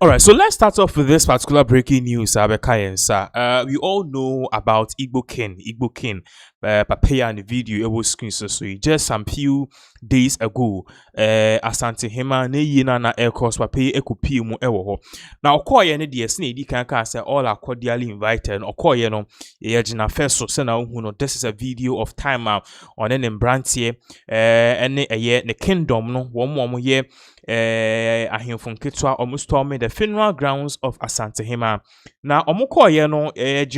All right, so let's start off with this particular breaking news. We all know about Igbo King, Papaya and the video it was screen so just some few days ago. Asante Hema ne yina na aircourse Papaya ekupi mu ewo. Now okoye ne de sne di kan say all are cordially invited. Okoye no ye gina first so say na hu no this is a video of time on an brantie ene ne kingdom no wo ye ahemfo nketwa storming the funeral grounds of Asante Hema. Now omukoye no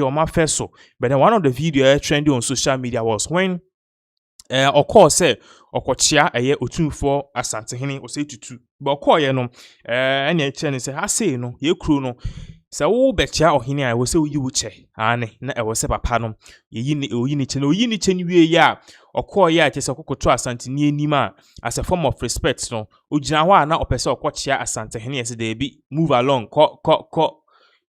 oma feso, but then one of the video trending on social media was when say okochia otunfo Asante Hene o say tutu but okoye no ene chen say ha say no ye kru no say wo bechia ohene a wo say wo yiwuche ane na e wo say papa no ye oyini chen wie ya okoye a chese okokoto Asante ni enima as a form of respect no ogina ho a na opese okochia Asante Hene say dey be move along ko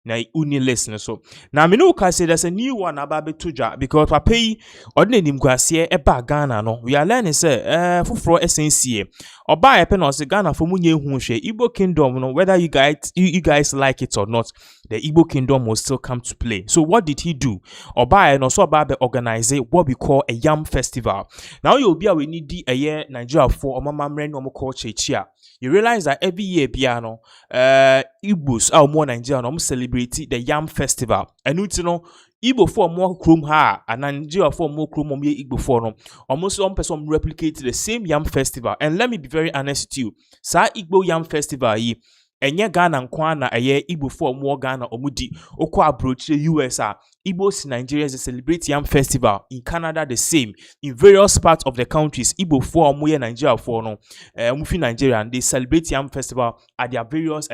na uni listen so now me no can say there's a new one about Betuja because papa yi odne nim guase e ba Ghana no we are learning say fufuro SNCA oba e pe no say Ghana for munye hu hwe Igbo kingdom no whether you guys like it or not the Igbo kingdom will still come to play. So what did he do? Oba no so oba be organize what we call a yam festival. Now you be we need a year Nigeria for omamamre no mo culture chia. You realize that every year piano Igbos are more Nigerian celebrate the yam festival. And you know Igbo for more krum ha and Nigeria for more krum Igbo for no almost one person replicate the same yam festival. And let me be very honest with you. Sa Igbo yam festival yi enye Ghana nkwa na Igbo for more Ghana omudi okwa approach the US Igbos in Nigeria they celebrate yam festival. In Canada the same. In various parts of the countries Igbo for more Nigeria for no mufi Nigeria they celebrate yam festival at their various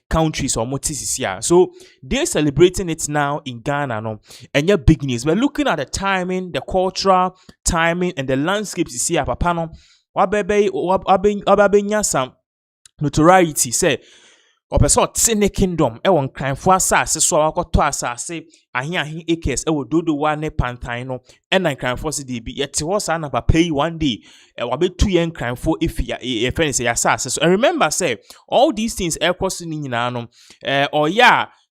countries or motisisia. So they're celebrating it now in Ghana no and big news. We're looking at the timing, the cultural timing and the landscapes you see at Papano wabebe some notoriety say opeso tsene kingdom e won kranfo asase so akoto asase ahin acres e wo dodo wa ne pantan no e na kranfo se de bi yete ho sa na papa yi one day wabetu yen kranfo efia e friend say asase so and remember say all these things e koso ni nyina no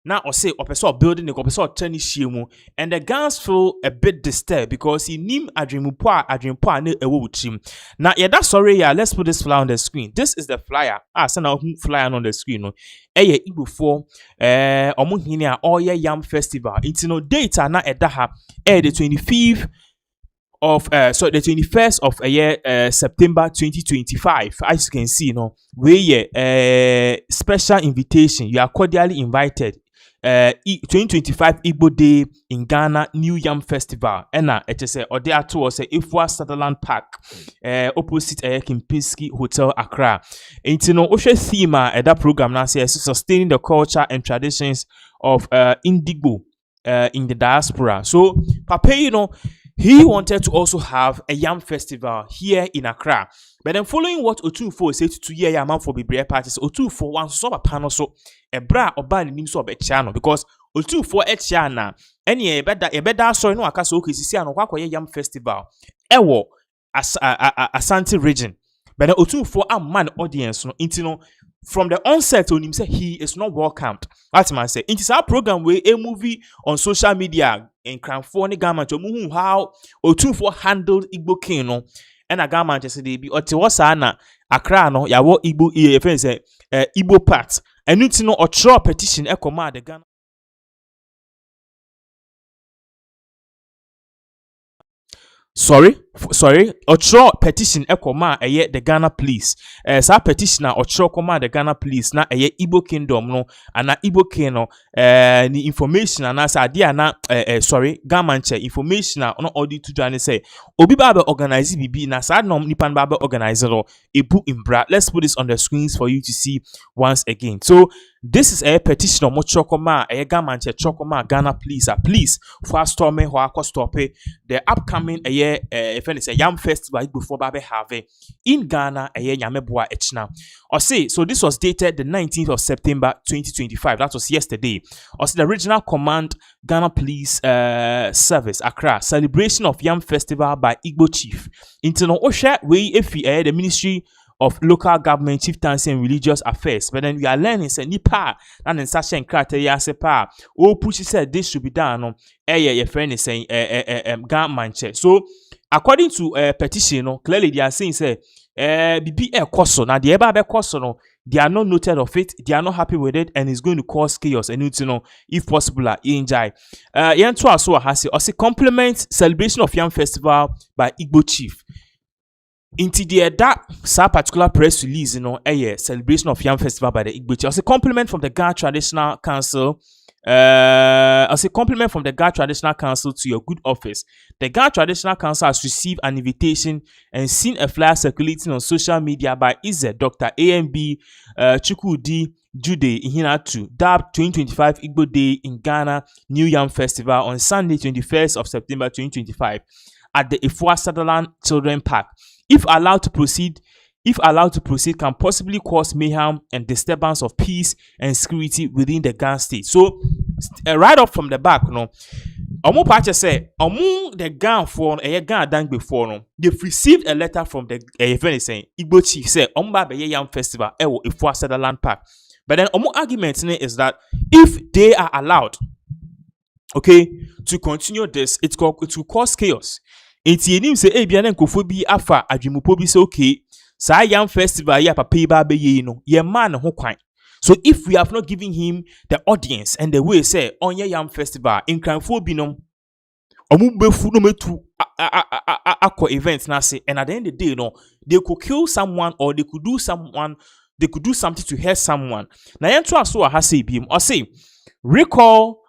now or say opeso building the opeso turn mu and the guys feel a bit disturbed because he nim adrimpo ne ewo wutim. Now that sorry let's put this flyer on the screen. This is the flyer. Send out flyer on the screen no. Igbo for omuhini a all yam festival. It's no data na edaha the 25th of the 21st of September 2025. As you can see we special invitation. You are cordially invited 2025 Igbo Day in Ghana New Yam Festival. It is or there to say Ifwa Sutherland Park opposite Kempinski Hotel Accra. Oshe theme that program now says sustaining the culture and traditions of Indigo in the diaspora. So Papa, he wanted to also have a yam festival here in Accra. But then following what Otunfo said to year man for Bibre parties, Otunfo one so panel so a bra or ban nim so a channel because Otunfo chana any a better sorry no akaso okay see an wakwa yam festival. Ewo Asante region. But then Otunfo a man audience no intino from the onset on him say he is not welcomed. That's man say. It is our program where a movie on social media in Cranford government to how Otunfo handled Igbo King no and a government just say be otiwasa Accra no yawo Igbo friends Igbo part and you know or petition e command the Ghana. Sorry, Ocho petition ekoma the Ghana police. Sa petitioner Ocho koma the Ghana police na Igbo kingdom no ana Igbo king no the information ana sa dia na Manste information na no audit to join say obi ba be organize bibi na sa no nipan ba be organize no ebu imbra. Let's put this on the screens for you to see once again. So this is a petition of Mochokoma, a Manste Chokoma, Ghana please for storming or stop the upcoming if it's a yam festival before Babe have in Ghana a Yameboa Echna. Or say so this was dated the 19th of September 2025. That was yesterday. Or say the regional command Ghana Police Service Accra celebration of yam festival by Igbo chief. Internal Osha we if the ministry of local government, chieftaincy, and religious affairs. But then we are learning, say, nipa, and in such a criteria, yase pa, oh, push said this should be done. No, your friend is saying, Mantse. So, according to petition, no, clearly they are saying, say, BB koso. Now, the eba koso, no, they are not noted of it, they are not happy with it, and it's going to cause chaos. And you know, if possible, enjoy. Yan to also has also compliment celebration of Yam Festival by Igbo chief. Into that particular press release, you know, a celebration of Yam Festival by the Igbo chief. Also compliment from the Ghana Traditional Council. As a compliment from the Ghana Traditional Council to your good office, the Ghana Traditional Council has received an invitation and seen a flyer circulating on social media by Dr. AMB Chukwudi Jude Ihinatu, dubbed 2025 Igbo Day in Ghana New Yam Festival on Sunday, 21st of September 2025 at the Ifua Sutherland Children Park. If allowed to proceed, can possibly cause mayhem and disturbance of peace and security within the Ghana state. So, right up from the back, you know, Omo Pacha say, Omo the Ghana for a Ghana dang before, no, they've received a letter from the event saying Igbo chief say, Omba be Yam Festival, Ifua Sutherland Park. But then Omo argument is that if they are allowed, okay, to continue this, it will cause chaos. Enti enim say ebia na nkofo bi afa adwemupo bi say okay sa Yam Festival ya papa ba be ye no ye man ho kwan. So if we have not given him the audience and the way say on Yam Festival in kranfo bi no omu befu no metu akọ event na say, and at the end of the day no they could kill someone or they could do something to hurt someone. Na yen to aso ha say bi or say recall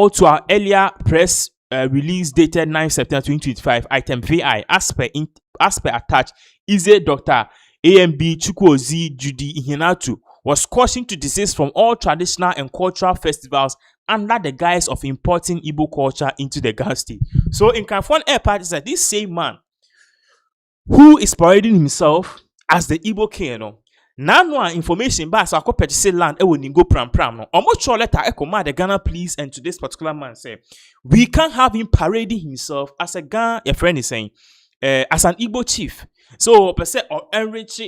to our earlier press release dated 9 September 2025, item VI, aspect attached, Dr. AMB Chukwudi Jude Ihinatu was cautioned to desist from all traditional and cultural festivals under the guise of importing Igbo culture into the Ghana state. So in Kanfon Air Party said this same man who is parading himself as the Igbo king, no, now information back so I could purchase land will go pram no. Almost sure letter I command the Ghana police and to this particular man say we can't have him parading himself as a Ghana, your friend is saying, as an Igbo chief. So per se or enrich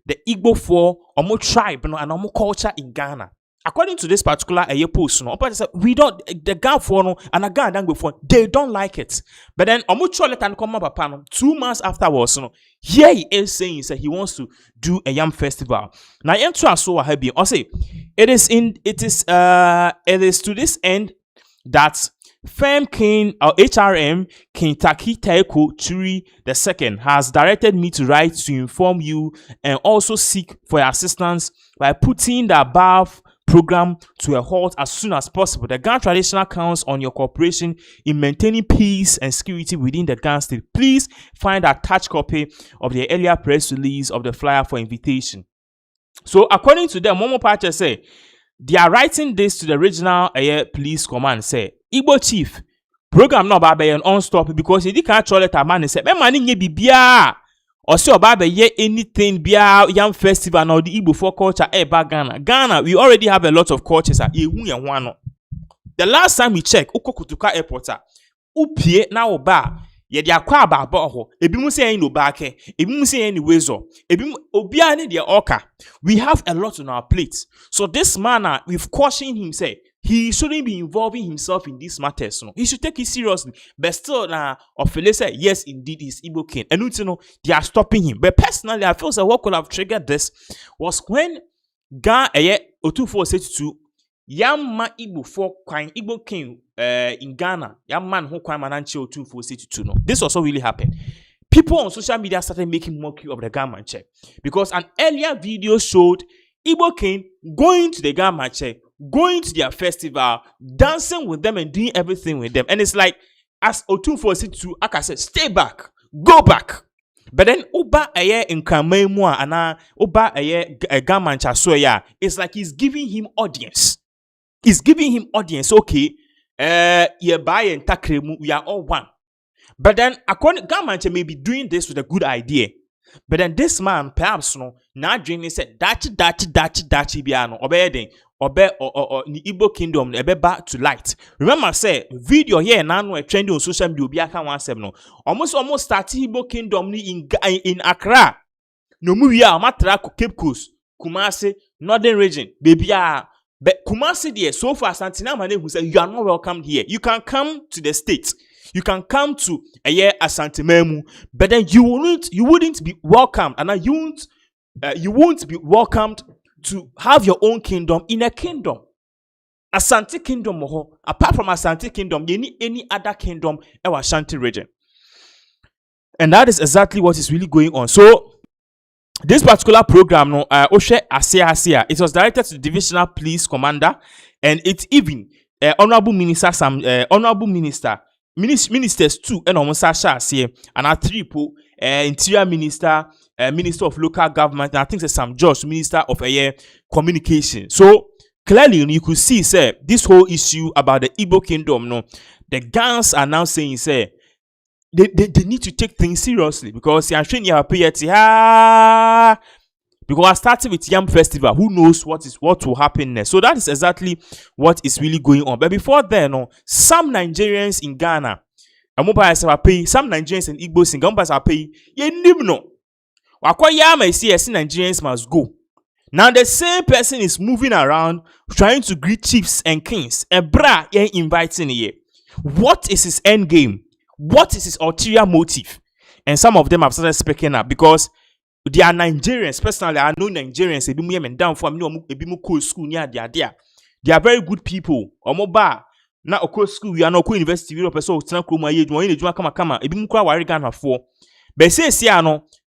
the Igbo for more tribe no and more culture in Ghana. According to this particular post, no, we don't the Ghana for no and a Ghana before they don't like it. But then sure let come up upon 2 months afterwards, no, here he is saying that he wants to do a Yam Festival. Now, so I say it is to this end that Firm King or HRM Kentucky Taeko Churi II has directed me to write to inform you and also seek for your assistance by putting the above program to a halt as soon as possible. The Ghana Traditional counts on your cooperation in maintaining peace and security within the Ghana state. Please find a attached copy of the earlier press release of the flyer for invitation. So according to them, Momo Pacha say they are writing this to the regional police command. Say Igbo chief program no ba be on stop because he can't control it. Man say me mani nye bibia. Or so about ye anything bia Yam Festival or the Igbo for culture Ghana. We already have a lot of cultures. The last time we check, Kutuka airport, upie na oba ye dia kwa ba ho. Ebi mu say no ba ke, ebi mu say any wezo. Ebi obia ni dia oka. We have a lot on our plates. So this man, we've cautioned him say he shouldn't be involving himself in these matters. No, he should take it seriously. But still, Ophelia said, yes, indeed, he's Igbo king. And you know, they are stopping him. But personally, I feel that what could have triggered this was when Ghana O2462 Yamma Igbo for Quine Igbo king in Ghana. Yamman who Quine Mananchi O2462. No, this also really happened. People on social media started making mockery of the Ghana check because an earlier video showed Igbo king going to the Ghana check, going to their festival, dancing with them and doing everything with them. And it's like, as O2462, I said, stay back, go back. But then, Oba aye in Kamemua and Oba aye Gamancha soya, it's like he's giving him audience. He's giving him audience, okay, ye buy and takremu, we are all one. But then, according Gamancha may be doing this with a good idea. But then this man, perhaps, no, now dreaming said, dachi biano, obey or the Igbo kingdom ebe back to light. Remember, say video here now no trending on social media. Be aka 17 no. Almost started Igbo kingdom in Accra. no mu wi a matra Cape Coast, Kumasi, Northern region, baby but Kumasi there so far Santina Mane who said you are not welcome here. You can come to the States. You can come to a year Asante Memu, but then you wouldn't be welcomed, and you won't be welcomed to have your own kingdom in a kingdom. Asante kingdom apart from Asante kingdom, you need any other kingdom in Ashanti region. And that is exactly what is really going on. So this particular program, Oshe Asia, it was directed to the divisional police commander, and it's even honorable minister, ministers too, and almost Asia, and 3 people, interior minister, minister of local government, and I think it's Sam George, minister of communication. So clearly, you could see, say, this whole issue about the Igbo kingdom, the gangs are now saying, say, they need to take things seriously because because I started with Yam Festival. Who knows what will happen next? So that is exactly what is really going on. But before then, some Nigerians in Ghana, some Nigerians in Igbo in Ghana pay. Nigerians must go. Now the same person is moving around trying to greet chiefs and kings. And inviting here. What is his end game? What is his ulterior motive? And some of them have started speaking up because they are Nigerians. Personally, I know Nigerians. They are very good people. Na oko school, we are not university. We are person but say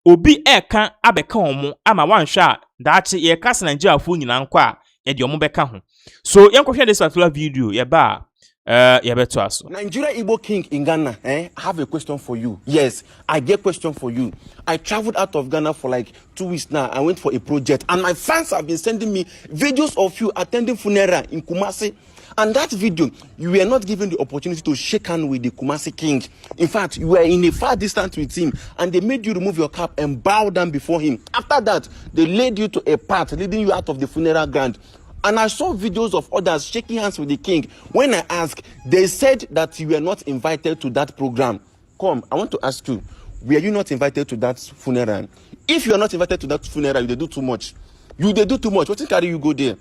obi eka abeka omo ama wan hwa that ye kasa Nigeria fo nyina nkwa a e de omo beka ho. So yen kohwe this particular video ye ba beto aso. Nigeria Igbo king in Ghana, I have a question for you. Yes, I get a question for you. I traveled out of Ghana for like 2 weeks now. I went for a project and my fans have been sending me videos of you attending funeral in Kumasi. And that video, you were not given the opportunity to shake hands with the Kumasi king. In fact, you were in a far distance with him and they made you remove your cap and bow down before him. After that, they led you to a path leading you out of the funeral ground. And I saw videos of others shaking hands with the king. When I asked, they said that you were not invited to that program. Come, I want to ask you, were you not invited to that funeral? If you are not invited to that funeral, you do too much. You do too much. What can carry you go there?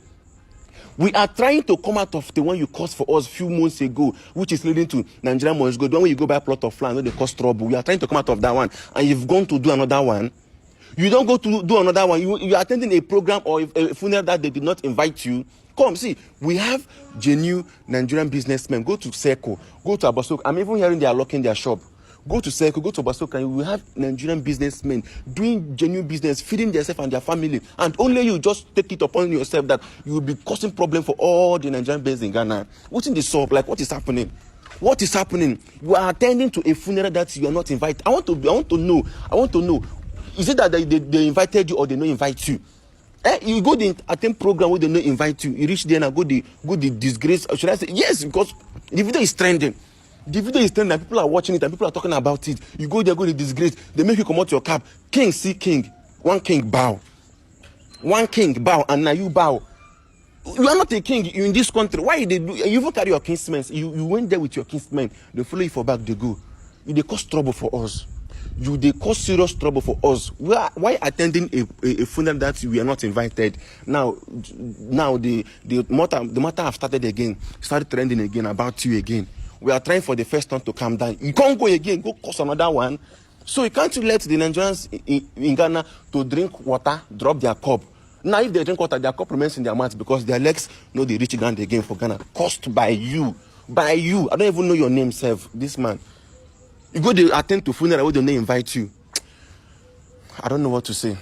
We are trying to come out of the one you caused for us a few months ago, which is leading to Nigeria must go. The one where you go buy a plot of land, where they cause trouble. We are trying to come out of that one. And you've gone to do another one. You don't go to do another one. You are attending a program or a funeral that they did not invite you. Come, see, we have genuine Nigerian businessmen. Go to 0rms, go to Abasok. I'm even hearing they are locking their shop. Go to 0rms, go to Abasok, and we have Nigerian businessmen doing genuine business, feeding themselves and their family. And only you just take it upon yourself that you will be causing problem for all the Nigerian based in Ghana. What's in the sub? Like, what is happening? What is happening? You are attending to a funeral that you are not invited. I want to know. Is it that they invited you or they don't invite you? You go to attend program where they don't invite you. You reach there and go the disgrace. Or should I say yes? Because the video is trending. The video is trending and people are watching it and people are talking about it. You go there, go the disgrace. They make you come out your cap. King see king. One king bow. One king bow and now you bow. You are not a king. You in this country. Why they do? You even carry your kinsmen. You went there with your kinsmen. They follow you for back. They go. They cause trouble for us. They cause serious trouble for us. Why attending a funeral that we are not invited? Now the matter have started trending again about you again. We are trying for the first time to calm down. You can't go again, go cause another one. So you can't let the Nigerians in Ghana to drink water, drop their cup. Now if they drink water, their cup remains in their mouth because their legs know they reach ground again for Ghana. Caused by you. I don't even know your name, Sev, this man. You go to attend to funeral where they don't invite you. I don't know what to say.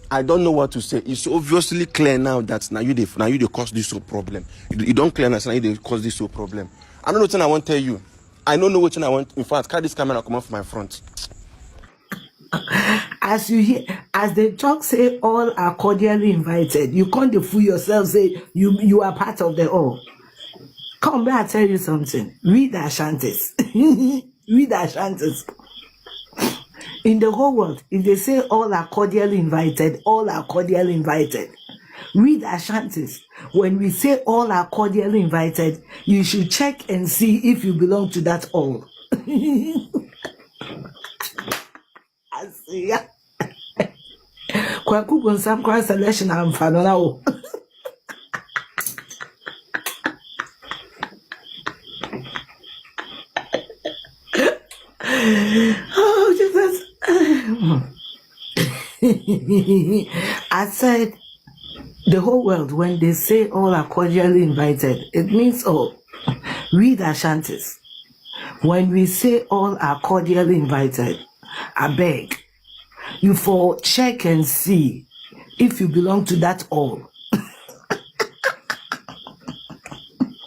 It's obviously clear now that now you cause this whole problem. You don't clear now you cause this whole problem. I don't know what I want to tell you. I don't know what I want. In fact, carry this camera come off my front. As you hear, as the talk say, all are cordially invited. You can't fool yourself. Say you are part of the all. Come, may I tell you something? Read the Ashantis. Read the Ashantis. In the whole world, if they say all are cordially invited, all are cordially invited. Read the Ashantis. When we say all are cordially invited, you should check and see if you belong to that all. I see. Kwaku Bonsam Cross selection and Fanao. Oh, Jesus. I said, the whole world, when they say all are cordially invited, it means all. Read Ashantis. When we say all are cordially invited, I beg, you for check and see if you belong to that all.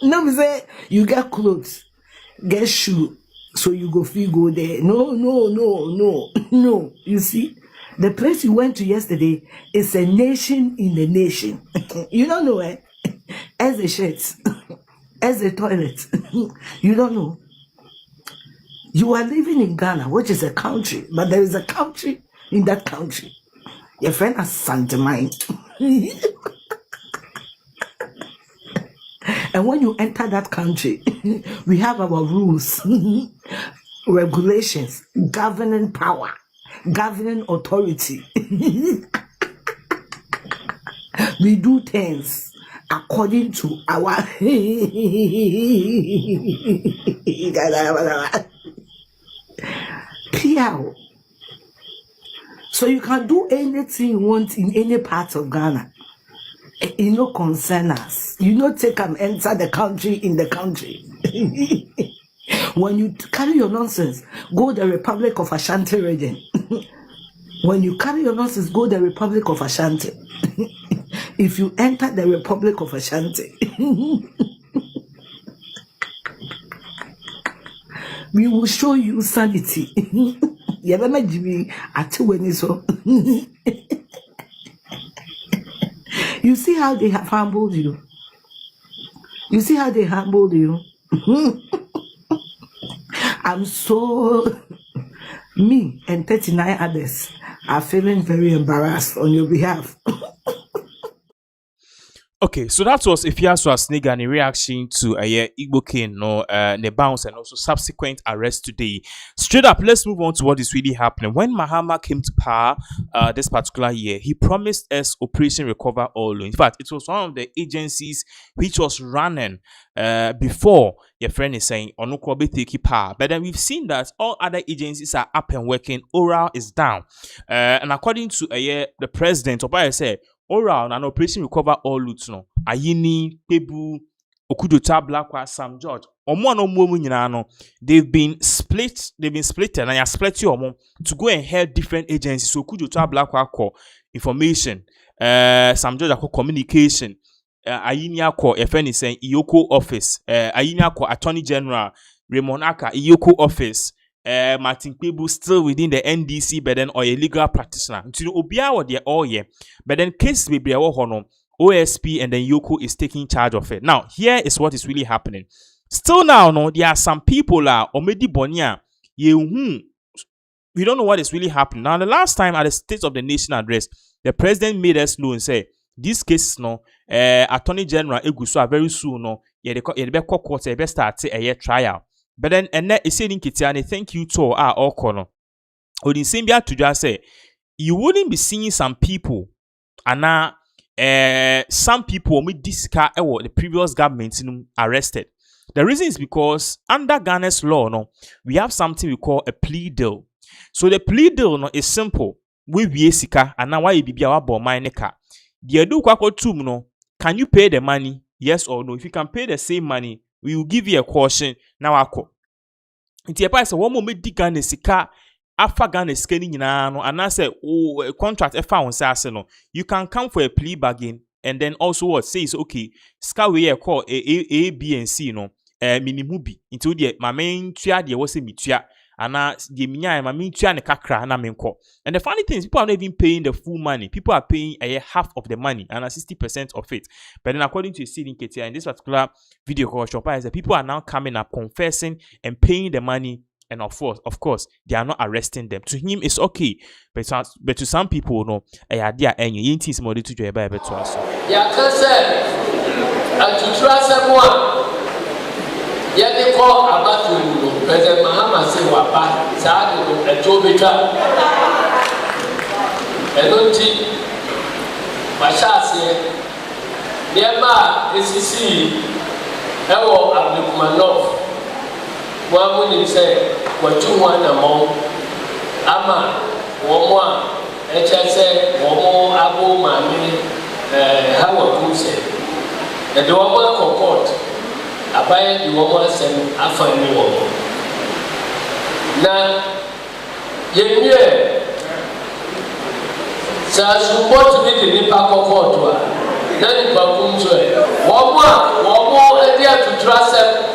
No, me say, you get clothes, get shoe, so you go free go there. No. No. You see, the place you went to yesterday is a nation in a nation. You don't know it. As a shirts, as a toilet. You don't know. You are living in Ghana, which is a country, but there is a country in that country. Your friend has Santamine. And when you enter that country, we have our rules, regulations, governing power, governing authority. We do things according to our PL. So you can do anything you want in any part of Ghana. You know, concern us. You know, take and enter the country in the country. When you carry your nonsense, go the Republic of Ashanti region. When you carry your nonsense, go the Republic of Ashanti. If you enter the Republic of Ashanti, we will show you sanity. You see how they have humbled you. You see how they humbled you. I'm so, me and 39 others are feeling very embarrassed on your behalf. Okay, so that was Ifiaso Asniga in reaction to Igbo King, the bounce and also subsequent arrest today. Straight up, let's move on to what is really happening. When Mahama came to power this particular year, he promised us Operation Recover All. In fact, it was one of the agencies which was running before your friend is saying Onukobe take power. But then we've seen that all other agencies are up and working. Oral is down. And according to the president, I said, Oral and Operation Recover All Loot no Ayini, Pebu, Okudota, Blackwa, Sam George. They've been split. And I split you to go and help different agencies. So Okudota, Blackwa information. Sam George communication. Ayini ako FN is saying EOCO office. Ayini ako Attorney General. Raymond Aka EOCO office. Martin Pebu still within the NDC, but then or a legal practitioner. To Obia or the all year, but then case be OSP and then EOCO is taking charge of it. Now, here is what is really happening. Still now, no, there are some people Omedi Bonia, we don't know what is really happening. Now, the last time at the State of the Nation address, the president made us know and say, this case, Attorney General Eguso very soon, the court start a year trial. But then, and that is saying, Kitiani, thank you to all corner. Or in same to just say, you wouldn't be seeing some people, and now, some people with this car, the previous government arrested. The reason is because under Ghana's law, we have something we call a plea deal. So the plea deal is simple. We sika, and now why you be our bomb my neka. The do can you pay the money? Yes or no? If you can pay the same money, we will give you a caution. Now, ako. It's a price of one moment. Digan sika afa Ghana scanning and I say, oh, contract a found no. You can come for a plea bargain and then also what says okay, ska we call A, B, and C minimubi into the my main tria the was a mitua and the minya my main tria and kakra na menko. And the funny thing is people are not even paying the full money. People are paying half of the money and 60% of it. But then according to Sidin Ketia in this particular video call shop, is that people are now coming up confessing and paying the money, and of course they are not arresting them. To him it's okay, but to some people they are any things more to do about to us. Yeah, to trust someone. Yeah, they call about you, President Mahama say wapa, sad a job, and don't Mashase, Nema, ACC, Ewo Abdulkumanov, Wamunim said, what you want among Ama, Womwa, HSA, Womo, Abu, Mami, Hawa Kuse, and the Woma Concord, Abaya, the Woma send Afani Womo. Now, Yemye, so support me the Nipa Concord, Nanny Bakumso, Woma, and the other to trust them.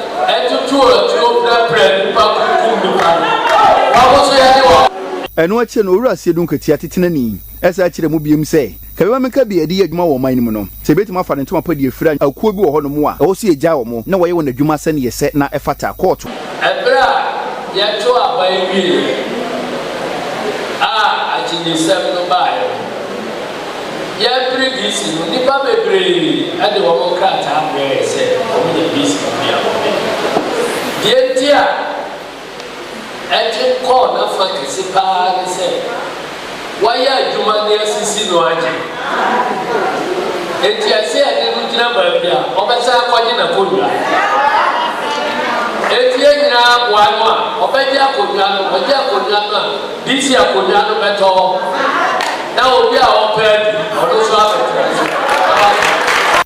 Eno ache no owura sie dun katia tetena ni esa akire mu biem se kabewa meka bi edi adwuma wo man mu no se betima fa ne ntoma pa di afira akuo bi wo ho no mu a wo so egya wo mo na wo ye wo na adwuma se ne yese na efata court ebra ya to abai wi ajini sem no bae ya predisi no nipa bebre ade wo mo krata abre se o me de bis bia wo dia eti call na fantasy pa ni say why adwuma na asisi no aje eti ase ade no gina ba bia obesa akwaje na kodua eti enyina boa no a obeje akodua no obeje akodua no disi akodua no beto na obi a opedi odo so afetra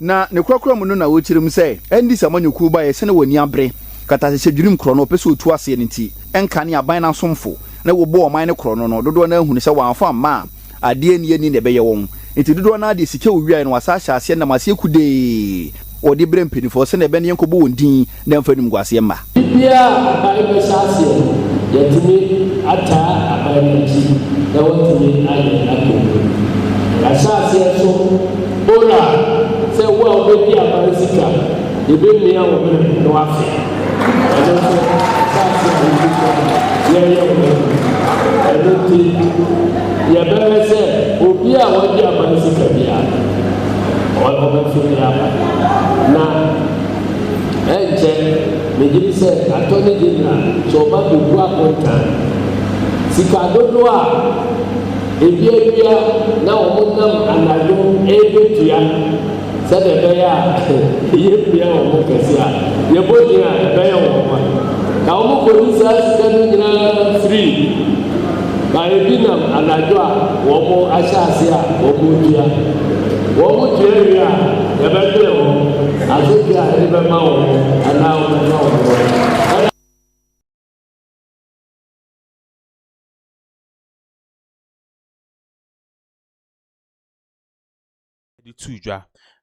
na ne kwakura mu no na wo chirim say endi samanyoku ba ye se ne wani abre kata se dwurim kro no pese otu ase ne nti enka ne aban na somfo na wo bo oman ne kro no dodo na ehunu se wanfa ma ade ni ani ne beye won nti dodo na ade sike owiai no wasa hya ase na mase kude odi bre mpenifo se na ebe ne yenkobo wondin na mfanim gwase ma bia abai be sase yetimi ata abai nti na wotimi ayi akobo asase so ora se wo obi abai sika ebe mi awo me no afi ya bere se obi a wadi amansi kabia o ba fi ya na enje me se atoni dinna so ba ku akonta sika dodo a ebi ebia na o nam anado ebetua sede beya yebia o kesi a yebodia beya o na o ko ni sa sika nyina free ba ebina anado a wo mo ahyase a wo mo dia ya bebe o azokia ebe ma o ana o na o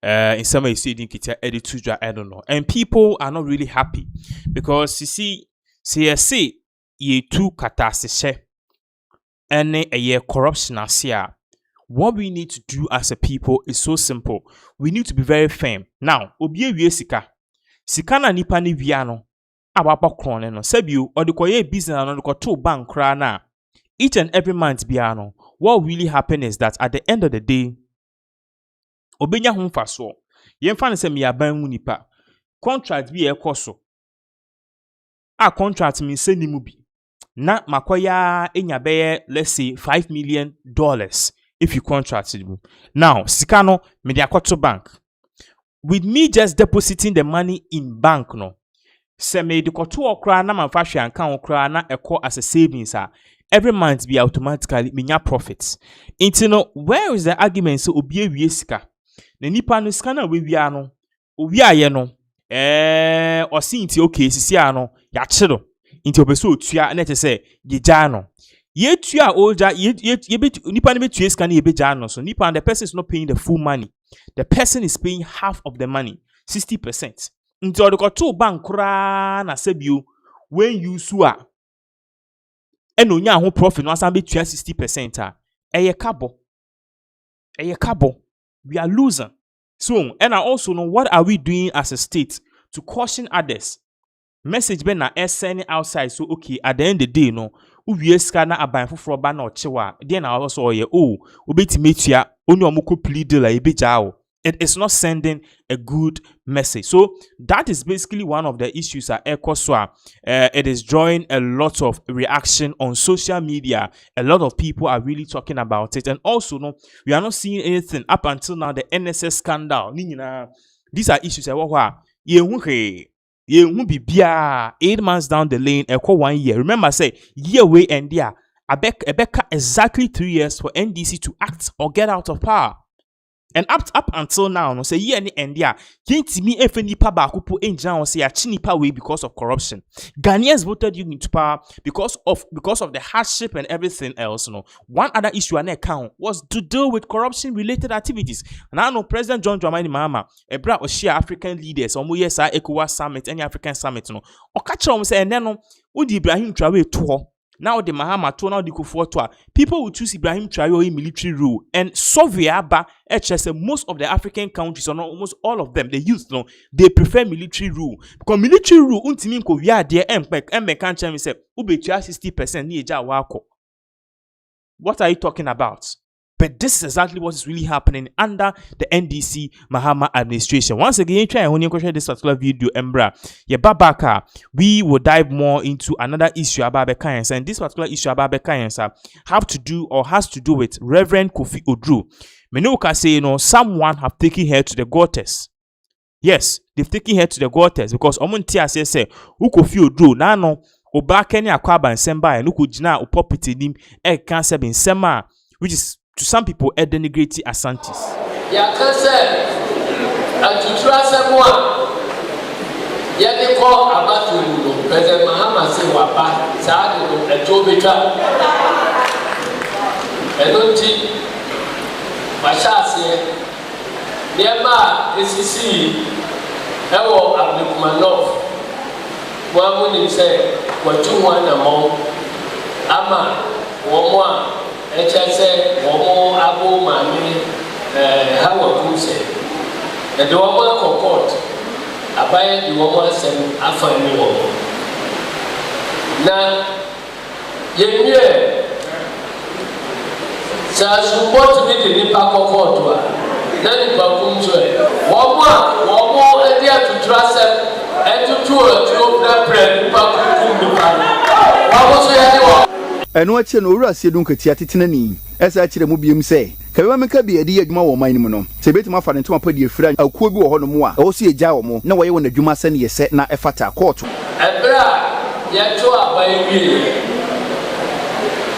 in some way, see the I don't know, and people are not really happy because you see, CSC ye two catastrophe and a year corruption as here. What we need to do as a people is so simple. We need to be very firm. Now, obie wie sika. Sika na nipa ni viano. Awapa krone no. Sebiu, or the koye business no the to bank kra na. Each and every month biano. What really happen is that at the end of the day, obenya ho faso. Yemfa ne se me aban mu nipa. Contract bi e koso. Contract mean se ni mu bi. Na makoya enya beye let's say $5 million if you contracted me. Now, sikano me de akoto bank. With me just depositing the money in bank no. Se me de koto okra na manfa hwe anka okra na eko as a savings every month be automatically menya profits. Intino, where is the argument so obi ewie sika? Na nipa no sika na we wia no. Owi aye no. Osi nti okay sisi ano ya chiro. Inti obeso otua na se gija no. Ye tua older ye nipa ne betua sika na ye beja no so nipa and the person is not paying the full money. The person is paying half of the money, 60%. Inti odokoto bank kura na sebio when you sua eno nya ho profit no asan betua 60% eye kabo. We are losing. So, and I also know what are we doing as a state to caution others. Message be na sending outside so okay at the end of the day no uwie ska na aban foforo ba na ochewa then I also oye obetime tua oni omuko plead la ebeja o It is not sending a good message. So that is basically one of the issues at EOCO. It is drawing a lot of reaction on social media. A lot of people are really talking about it. And also, no, we are not seeing anything up until now. The NSS scandal. These are issues. Bibia 8 months down the lane, 1 year. Remember, say year way and there. Abeka exactly 3 years for NDC to act or get out of power. And up until now, no say ye any endia. Yenti me efe nipa ba kupo enja on say achi nipa way because of corruption. Ghanaians voted you into power because of the hardship and everything else. No, one other issue on account was to deal with corruption related activities. And I know President John Dramani Mahama, a bra or share African leaders, or yes, ECOWAS summit, any African summit, no, or catch on say and then no, would Ibrahim Traore tour. Now the Mahama to now the Kufuor, people will choose Ibrahim Traore military rule and Soviaba HSM. Most of the African countries, or not almost all of them, the youth no, they prefer military rule because military rule untimin ko via there and can't tell me say ube 60% ni eja wako. What are you talking about? But this is exactly what is really happening under the NDC Mahama administration. Once again, try and this particular video, Embra. Babaka, we will dive more into another issue about Bekayens, and this particular issue about Bekayens has to do with Reverend Kofi Odru. Menoka say, someone have taken her to the gutters. Yes, they've taken her to the gutters because Omuntia say, Kofi Odru, nano, Obakeni Akwaba and Semba, and Ukujina, Upopiti nim, cancer in Sema, which is to some people, a denigrating Asantis. Ya cancer, and to trust someone. Yet they call about to President Mahama say, Wapa, Sad, and Jobita. And don't see Mashasi, Nema, ACC, Ewo Abdulkumanov. One would say, what you want among Ama, Woma. HSA, Womo, Abu, Mami, Hawa Kuse. And the woman court, I buy the woman send a family woman. Now, Yemie, so support to be the Nipa court. Then the Bakumso, Womo, and there to trust them and to tour to open bread, Bakum, what was the eno ache no owura sie dun katia tetenani esa akire mu biem se kabewa meka bi adi adwuma wo man nim no se betima afa ne ntoma pa di efira akuo bi wo ho no mu a wo so egya wo mo na wo ye won adwuma sane ye se na efata court ebra ye to abai wi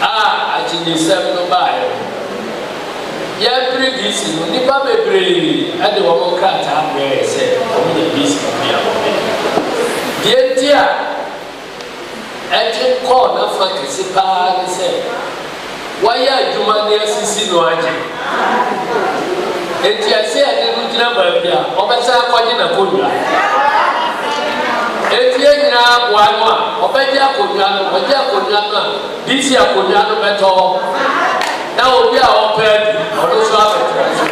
achini sem no bae ye predisi no nipa bebre ade wo mo krata be se o me dis bia wo die dia Eti call na fakisi pa ni se waya adwuma ne asisi no aje enti ase ade no gina ba bia obesa akwaje na kodwa eti nyina bua no a obeje akodwa no obeje akodwa no disi akodwa no beto na obi a opedi odo so abeto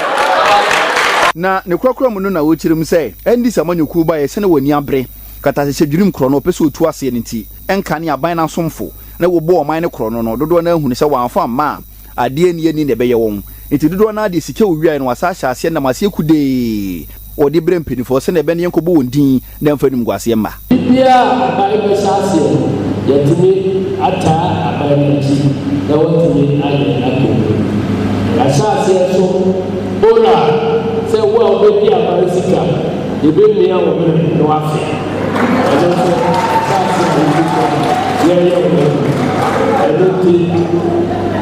na ne kwakura mu no na wo chirim se endi samanyoku ba ye se ne wani abre kata se dwurim krono pese otu ase ne nti enka ne aban na somfo na wo bo oman ne krono no dodo na ehunu se wanfa ma ade ni ani ne beye won nti dodo na ade sike owiai no wasa hya ase na mase kude odi brem pedifo se ne be ne yenkobo wondin na mfanum gwase ma bia abai be sase yetimi ata abai nti na wotimi ayi akko ya sase so bola se wo obebi abai sika ebe mi awo me no afi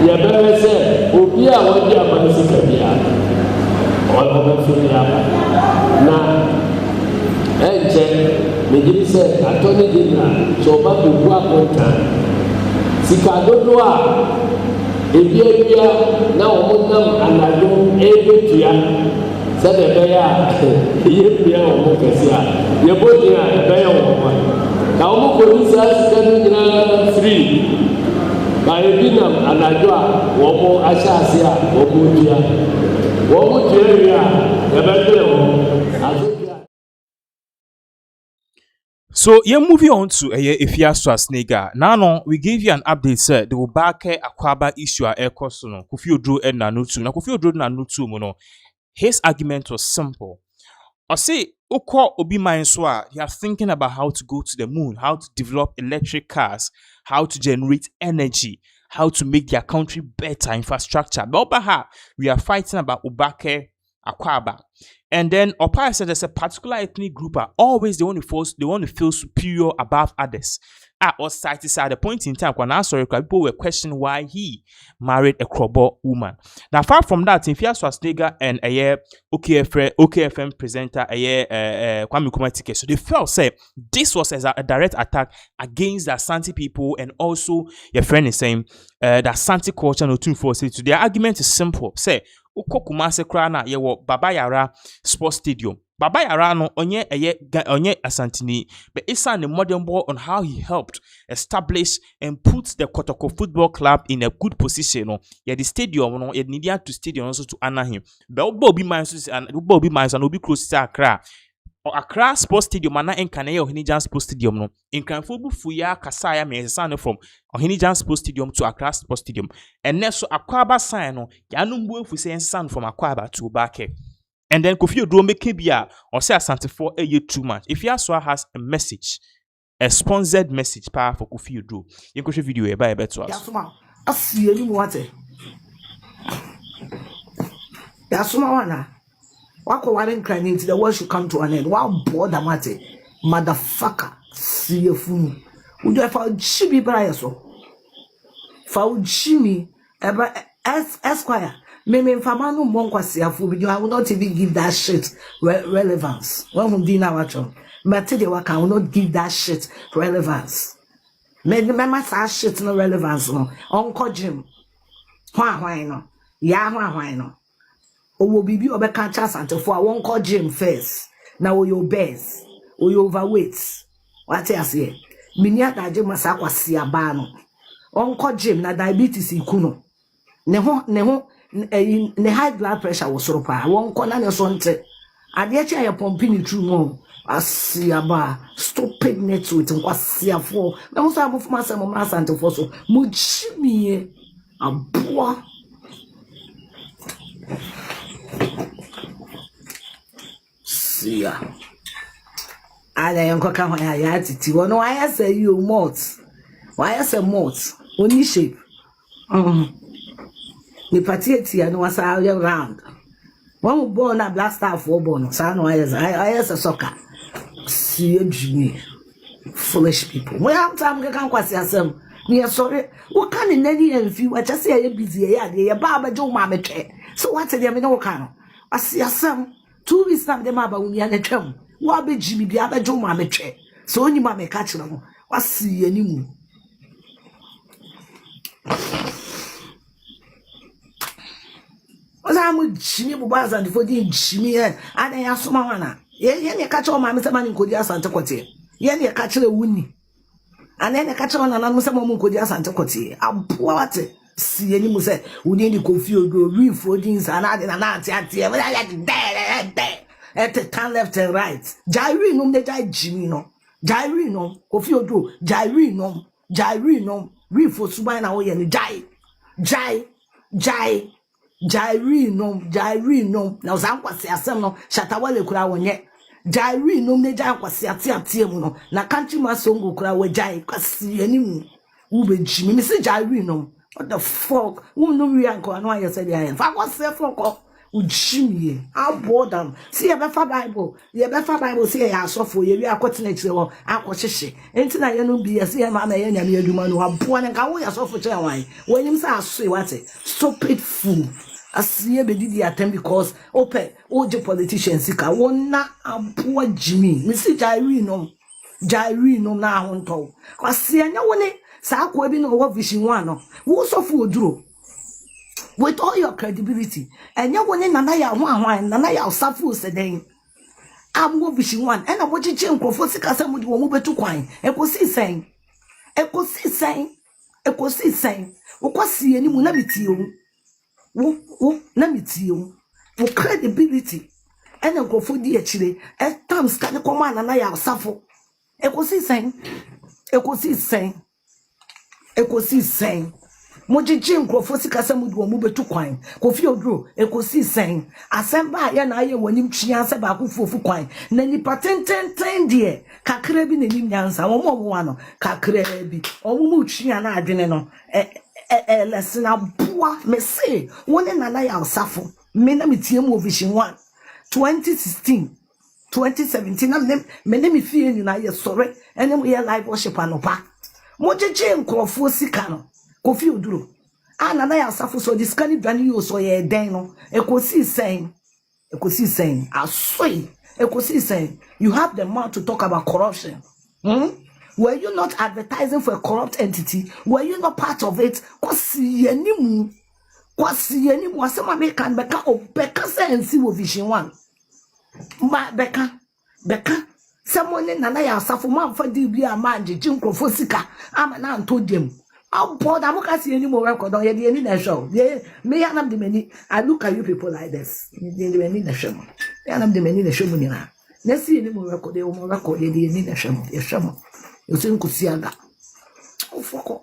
ya bere se obi a wadi amansi kabia o ba fi ya na enje megiri se atoni dinna so ba bu akonta sika dodo a ebia na o nam anado ebetua se de be ya ye bia o kesi a ye bodi a be ya o na o ko ni sa sika ni na free ba ebinam anado a wo mo ahyase a wo mo dia ya be de o So yeah, moving on to Efia Swasnega. Now, we gave you an update, sir. The Obake Akwaba issue at EOCO no. Kofi Odru and Nanutu. Na Kofi Odru Nanutu mono. His argument was simple. I say, Oko Obi Mainswa, you are thinking about how to go to the moon, how to develop electric cars, how to generate energy, how to make their country better infrastructure. But Obaha, we are fighting about Ubake Akwaba. And then Opa said there's a particular ethnic group are always they want to feel superior above others. Or cited at the point in time when I saw people were questioning why he married a Krobo woman. Now, far from that, in Fia Swasnega and a year OKFM presenter a year Kwame Nkrumah, so they felt say this was as a direct attack against the Asante people, and also your friend is saying the Asante culture no 246. So their argument is simple. Say Uko Kumase Krana yewo Baba Yara Sports Stadium. Baba Yara no onye Asantini, but it's a modern boy on how he helped establish and put the Kotoko Football Club in a good position. No, yeah, the stadium no, it needed to stadium also to honor him. But Bobby Mines and Obi close to Accra. Or Accra Sports Stadium ana enkane Ohinijan Sports Stadium no. Nkranfo bu fuya kasaya me esane from Ohinijan Sports Stadium to Accra Sports Stadium. And next so Akwaba sign no, ya no mbu efu se ensan from Akwaba to Obake. And then Kofi Oduro make bia or say Asante for a year too much. If Yaswa has a message, a sponsored message power for Kofi Oduro, you can show video e ba to us. Yasuma, asi eni mu wate. Yasuma wana. Wako waren crying into the world should come to an end. Wow, border mate, motherfucker, see you fool. Would you have found Jimmy Bryaso? Found Jimmy, ever Esquire. Maybe if I'm no monk you I will not even give that shit relevance. When we did our job, but today I will not give that shit relevance. Maybe my shit no relevance no. Uncle Jim, why no? Yeah, why no? Or be over catch us until for I won't call Jim first. Now your best or your overweight. What I say? Minya da Jim masakwa siabano. Uncle Jim na diabetes ikuno. Neho ne high blood pressure was so pa. Won't call on your son. And yet I pumping through more. Asiaba stupid network and kwasia for. Na musa move myself mama santo for so. Muchimi a boy. Yeah. I am going to attitude. No, I say you malt. Why I say malt? Only shape. The party I know what's all around. One born a black star for born. So I a soccer. See Jimmy. Foolish people. Well, time can quite say some. Me sorry. What can in any and few? I just say you're busy. Yeah, Baba Joe Mamma. So what's the no can? I see some. 2 weeks now, the maba when you are the term. What be Jimmy be a Joe Mamma? So only mamma catch them. What see any moon? What I'm with Jimmy Bobas and for the Jimmy and I ask Mamma. Yeah, catch all my Mr. Man could just Santa Cote. Yeah, catch a winnie. And then I catch on and Mr. Mamma could just Santa Cote. I'm poor. See any muse we need to confuse go real for things and add in an auntie at the turn left and right. Jairi no the jai Jimmy no. Jairi no Kofi Odo Jairi no real for Subai na oye ni Jairi no na uzankwasi asem no shatawale kura wonye Jairi no ne jai kwasi ate mu no na country masongo kura we jai kwasi animu ube Jimmy me say Jairi no. What the fuck? Who know we are going on? You said, yeah, if I was there for Jimmy, I'll board them. See a better Bible. The better Bible say, I saw for you. We are continuing or I was she. And tonight, you know, be a see a man and a man who are born and go as off for Chawai. When you say, what it? Stupid fool. I see a baby attempt because open all the politicians. Sick. I want not a poor Jimmy. Mr. Jairi no now on top. I see a no one. Sa ko bi no wo vision one no wo so fu oduro with all your credibility and you woni nana ya ho ahwan nana ya safu seden am wo vision one and wo chiche nkofo sika sa mudi wo mu betu kwan ekosi sen wo kwasi ani mu na bitie wo na bitie wo credibility and nkofo di akire at times kan ko ma nana ya safu ekosi sen. Mojiji nkrofo sika se mudu omu betu kwan Kofi Oduro ekosi sen asemba ya na aye wanim twia se ba kofuofu kwan na nipa tenten de kakra bi nanim nyansa wo mo no kakra bi omu twia na adwene no lesena boa me say woni nana ya osafo me na metie mu vision 1 2016 2017 na me me fie ni na ye sore ene mo ye live worship anopa mojiji nkrofo sika no Kofi Oduro nana ya asafo so this can dwane you so ye den no ekosi sen asoi ekosi sen you have the mouth to talk about corruption. Were you not advertising for a corrupt entity? Were you not part of it? Kwasi yenimu asema me kan beka obeka sense wo vision 1 ma beka someone nana ya asafo manfa di bi amanje jinkrofo sika ama na antodem board, I'm not seeing any more record on the show. Yeah, may I have the many. I look at you people like this. The many the show. I have the many the show. Let's see any more record. They will more record. They need the show. The show. You think could see that. Oh, fuck off.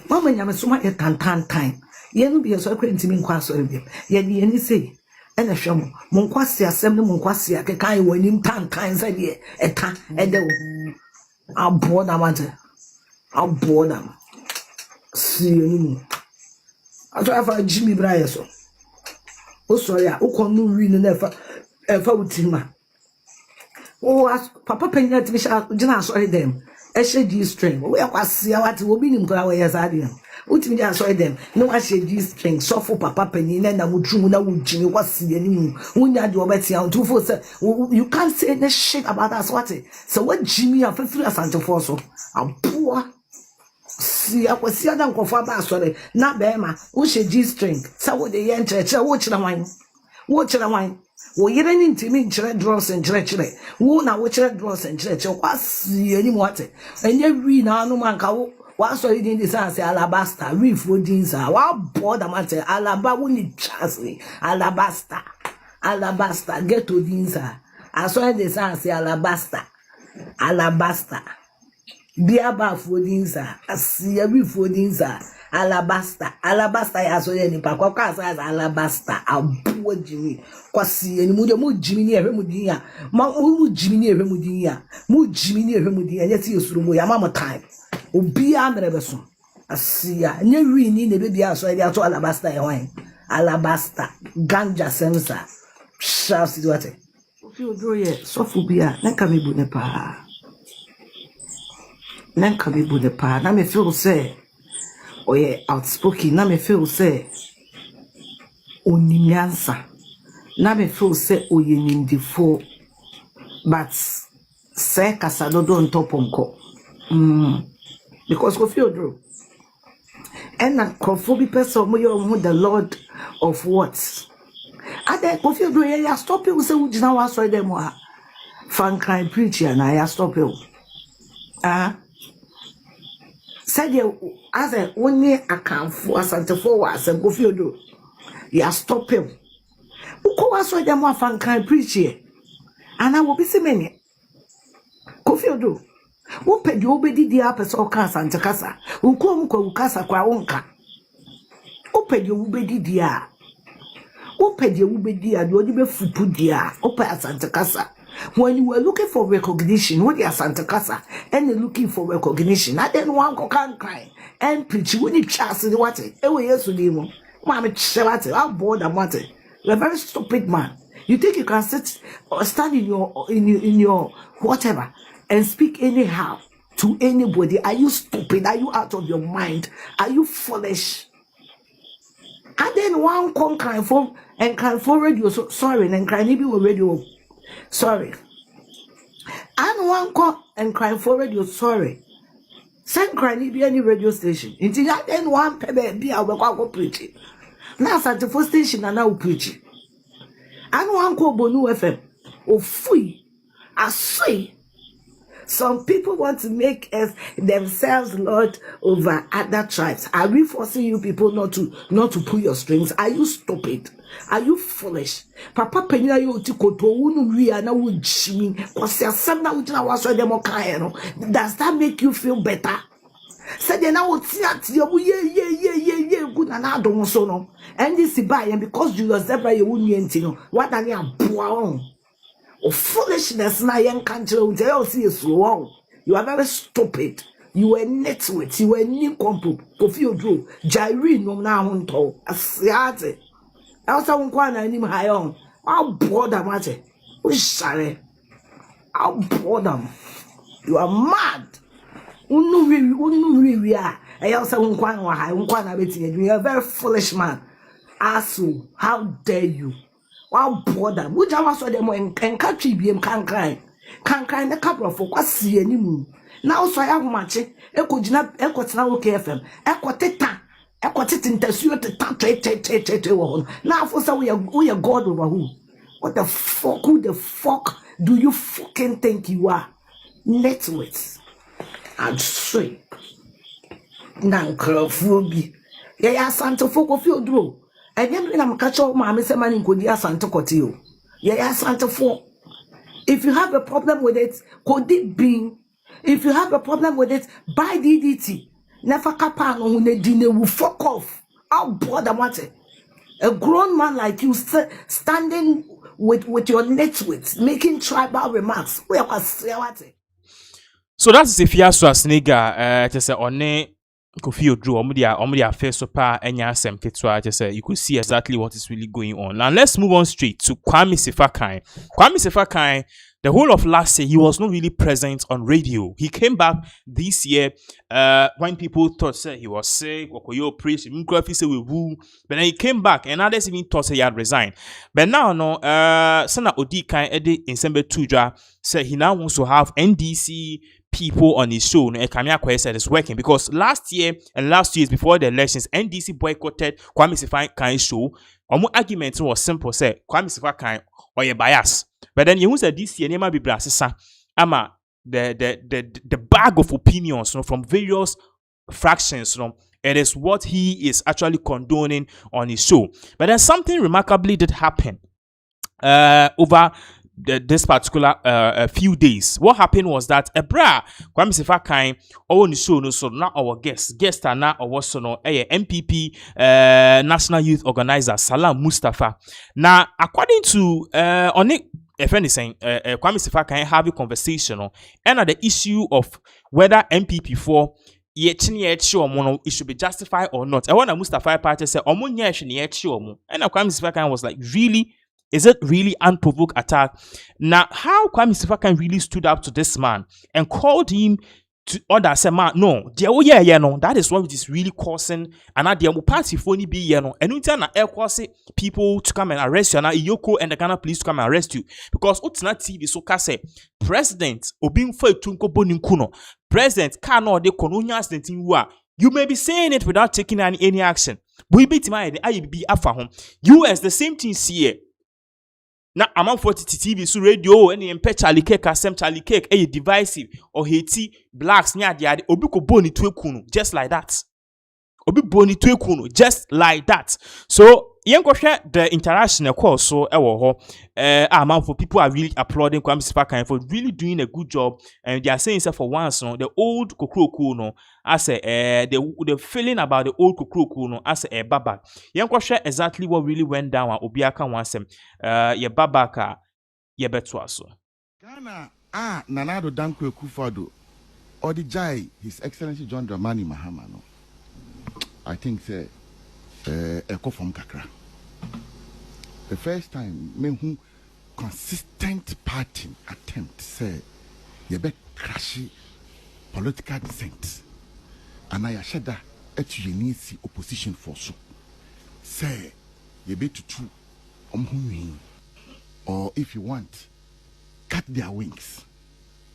Mama, I'm so much a time. You be a so great to me. Quassor. Yet the any say. And a show. Monquasia, send the Monquasia, a kind when him 10 times a year. A time. I'm bored. I want to. I'll bore them. See you. I try for Jimmy Bryan. So, oh, sorry, I can't read never with him. Oh, Papa Penny to be shot, Jenna, sorry, them. SG string. We are see what will be in Galway as I am. What me, I saw them. No, I said G string, so for Papa Penny, and I would dream that would Jimmy was seeing when you do a better on 247. You can't say any shit about us, what it. So, what Jimmy are for 3 Santa Fosso? I'm poor. See, I was see them go for sorry. Not Bema, who should G string. So what the enter, watch the wine. Watch the wine. We even into me, draws and church. Who now watch draws and church. What's any water? And you read now, no man can. What's all in this house? Alabaster, reef for jeans. What board the matter? Alaba won't chance me. Alabaster, get to dinner. I saw this house, alabaster. Biaba fodinza, asia bi fodinza, alabaster ya so ye nipa kwa asa alabaster abuo jimi kwasi eni mu jimi ni ehwe mu din ya ma mu jimi ni ehwe mu din ya mu jimi ni ehwe mu din ya yeti yesuru mu ya ma time obi amere beso asia nye wi ni na bebi aso ya to alabaster ya wan alabaster ganja sensa sha si wate ofi odro ye sofu bia na ka mebu ne pa Nanka bibu de pa, na me feel say, oye outspoken, na me feel say, onimyansa, na me feel say, oye nimdifo, but say kasado don toponko. Because Kofi Oduro, and na Kofi person mo the Lord of what? Ade Kofi Oduro ya stop you say ujina wa so dem wa. Fan crime preacher na ya stop you. Said you as a only account for Santafo was and Kofi Oduro. Ya stop him. Uko was so dem wa fan crime preacher. And I will be see many. Kofi Oduro. Wo pedi obedi dia pese oka Santa Casa. Uko mko ukasa kwa onka. Wo pedi obedi dia. Wo pedi obedi dia odi be fupu dia. Opa Santa Casa. When you were looking for recognition, what is Santa Casa, and you're looking for recognition, I didn't want to cry and preach when you chance in the water. Anyway, yes, with you, Mamma Chavate, I'll board a matter. You're a very stupid man. You think you can sit or stand in your whatever and speak anyhow to anybody? Are you stupid? Are you out of your mind? Are you foolish? And then one come cry for and cry for radio. So sorry, and cry maybe radio. Sorry. And one call and cry for radio. Sorry. Send cry be any radio station. Until that then one pebe be our go preaching. Now at the first station and now preaching. And one call Bonu FM. Oh fui. I say. Some people want to make us themselves Lord over other tribes. Are we forcing you people not to pull your strings? Are you stupid? Are you foolish? Papa Penya you tikoto unu ria na ujimi. Kwasi asem na ujina waso demo kaeno. Does that make you feel better? Said they now tiat ye good and I don't so no. And this is by and because Julius Zebra you wouldn't know what are you bound or foolishness na young country will see you slow. You are very stupid. You were netwit, you were nincompoop, Kofi Drew, Jairi no now unto a siate. Else I won't quite any high on. I'll bother matter. We sorry. I'll bother. You are mad. We are. I also won't quite high, won't quite betting. You are a very foolish man. Asshole, how dare you? I'll bother. Which I was them and country BM can't cry. Can't cry in the couple of what's see any moon. Now so I have much. Echo Jina, Echo Tana KFM, Echo Teta, Echo Titin Tessu to now for so we are God over who? What the fuck? Who the fuck do you fucking think you are? Networks and straight. Nancrophobia. Yeah, Santa Foco field row. And then I'm catch up my Mr. Manning could be a Santa Cotio. Yeah, Santa Fo. If you have a problem with it, could it be? If you have a problem with it, buy DDT. Never capan on the dinner will fuck off. I'll bother matter. A grown man like you standing with your networks, making tribal remarks. We are So that's if you are so a snigger, to say on Kofi Drew, Omudia face so pa enya asem ketwa, just say you could see exactly what is really going on. Now let's move on straight to Kwame Sefakai. Kwame Sefakai, the whole of last year, he was not really present on radio. He came back this year when people thought say he was sick, Okoyo preached, say we woo. But then he came back and others even thought he had resigned. But now, no, Sana Odi Kai Edi in Sembe Tuja said he now wants to have NDC people on his show. No, Kamia Kwe said it's working because last year and last 2 years before the elections, NDC boycotted Kwame Sefakai show. Omo argument was simple, say Kwame Sefakai or your bias. But then you said this year, Nema Bibra Sisa, Ama the bag of opinions, you know, from various fractions, you know, it is what he is actually condoning on his show. But then something remarkably did happen over this particular few days. What happened was that Kwame Sefakai on the show, no, so now our guest are now our so no MPP National Youth Organizer Salam Mustafa. Now according to on it, a friend is saying Kwame Sefakai have a conversation and the issue of whether MPP4 it should be justified or not. I want to Mustafa party say and Kwame Sefakai was like, really? Is it really unprovoked attack? Now, how Kwame Sefakai really stood up to this man and called him to order, say, man, no, no, that is what is really causing, and at the party for be, and we tell people to come and arrest you, and EOCO and the Ghana police to come and arrest you, because what's not TV so say President Obin for Tunko Boninkuno, President cannot de colonials the thing you may be saying it without taking any action. We beat my IB after home. You as the same thing see. Now, among 40 TV, so radio, any impet Charlie cake, Assem Charlie cake, a divisive or Haiti, blacks near the Obuko Boni Twekuno, just like that. Obi Boni Twekuno, just like that. So, share the international course, so amount for people are really applauding Kwame Sefakai for really doing a good job, and they are saying so for once, no, the old Kokroku, no, as the feeling about the old Kokroku, no, as a baba. Share exactly what really went down at Obiaka once, ye babaka, ye betwaso. Ghana, Nanado Dankwe Kufado, or the Jai, His Excellency John Dramani Mahama, no. I think say Eko from Kakra. The first time me who consistent party attempt say you be crashy political dissent. And I shada et you need see opposition for so. Say you be to two or if you want cut their wings.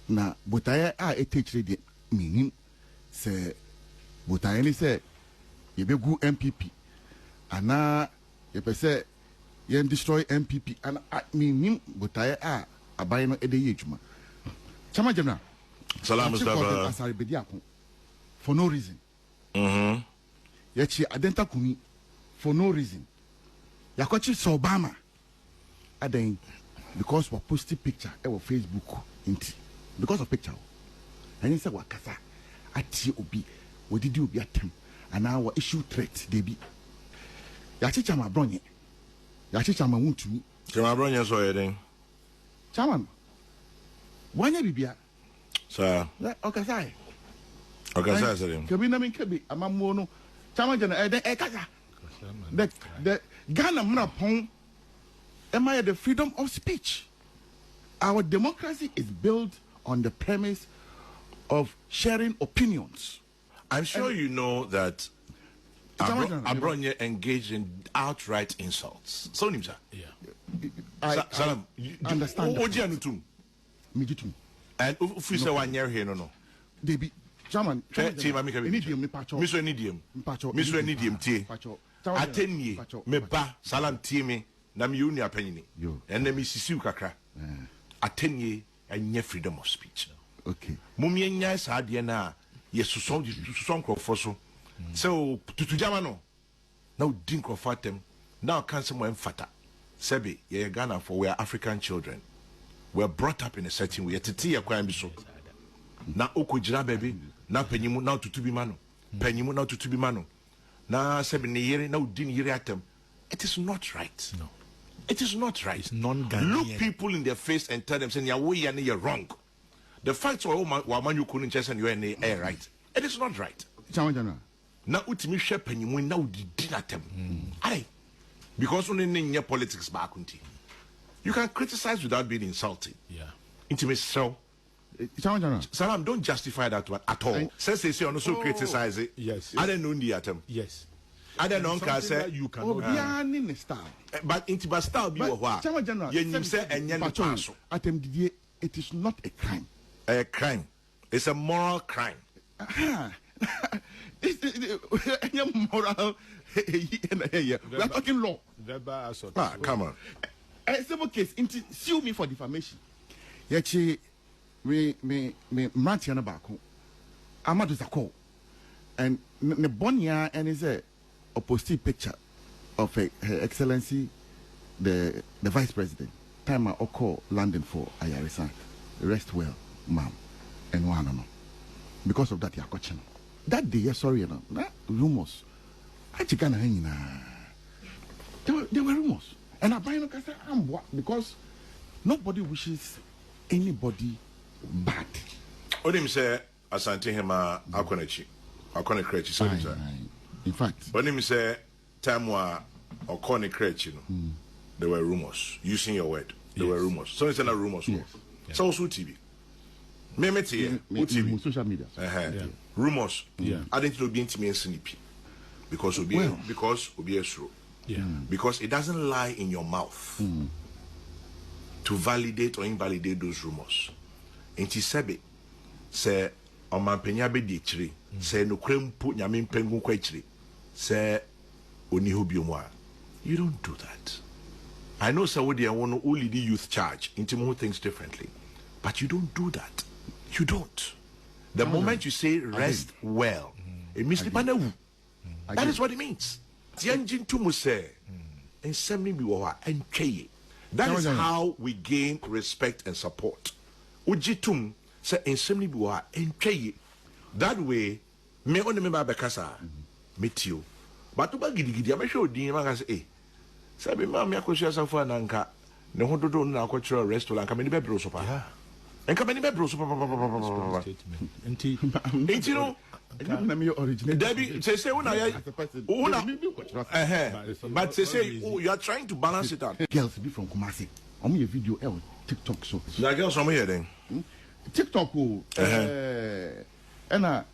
Na but I teach the meaning say but I only say you be good MPP, and now you say you destroy MPP, and I mean, but I buy no edayejuma. Chama General, Salam Mustafa. For no reason. Yet she adenta kumi for no reason. Yakochi Obama. Aden because we posting picture on Facebook because of picture. And he said wakasa ati obi we did you be at them and our issue threat they be yachicha ma bronye yachicha ma won't me Chama Bronya so yeding. chairman wanya bibia Sir. okay sai Okay, sir. kebi na min kebi amamo no chairman jana kaka the Ghana mna pon am I the freedom of speech. Our democracy is built on the premise of sharing opinions. I'm sure you know that Abronye engaged in outright insults. So, Nimsa. Yeah. Salam, understand. Ojianutum. Mijitum. And if you say 1 year here, no. They be German. Miso Nidium. Miso Nidium T. Atenye. Meba. Salam Tieme. Nam Yunia Penny. And then Mrs. Kakra. Atenye and ye freedom of speech. Okay. Mumienya Sadiana. Yes, Suson Crofoso. So, to Jamano. Now, Dink of Fatem. Now, can someone fata. Sebi, ye Ghana for we are African children. We are brought up in a certain way. Titi ya kwa mbiso. Na oko jira baby. Na penyimu na tutubi mano. Penyimu na tutubi mano. Na sebi ni yere na udin yere atem. It is not right. No. It is not right. It's non-Ghanaian. Look people in their face and tell them, saying, you're wrong. The facts are all you couldn't just and you're right. It is not right. Now, ultimately, shepherding you now did at them. Aye. Because only in your politics back, you can criticize without being insulting. Yeah. Intimate so. Salam, don't justify that one at all. Since they say also criticize it. Yes. I don't know the atom. Yes. I don't know can say you can. Oh, style. But intimate style be what? You say and it is not a crime. A crime. It's a moral crime. It's moral. We are talking law. Come on. A civil case, sue me for defamation. Yachi, me, Mantse na bako. Amadu Zako. And the Bonya and is a post picture of Her Excellency, the Vice President. Time I call London for Ayarisa. Rest well, ma'am. And one no. Because of that, you're coaching. That day, sorry, rumors. I chicken there were rumors. And I buy no case because nobody wishes anybody bad. Odim say Asante Hema Akonechi. Akone Krechi so in fact. Odim say time wa Okone Krechi no. There were rumors. Using your word. There were rumors. So it's not rumors. Yes. So also TV. TV. Social media. Rumors. Yeah. I didn't know being to me and snippy. Because obi a true. Yeah. Because it doesn't lie in your mouth to validate or invalidate those rumors. Inti sebe se omampenya be di chiri se no krempu nyame mpengu kwa chiri se oni ho biomwa. You don't do that. I know somebody want to only the youth charge into more things differently, but you don't do that. You don't. The moment you say rest well, it means that is what it means. Tianjin tumuse and semi biwa and cheye. That is how we gain respect and support. Ujitum say in semi biwa and cheye. That way, me only member bekasa meet you. But to bagidi I'm sure di man say eh. Sabi mama yakoshia safa nanka ne hododo na akotro restaurant ka me be bro so pa. Enka me be bro so pa. Enti no Debbie, say but say you are trying to balance it out. Girls be from Kumasi. I'm your video TikTok so. The girls from here then. TikTok and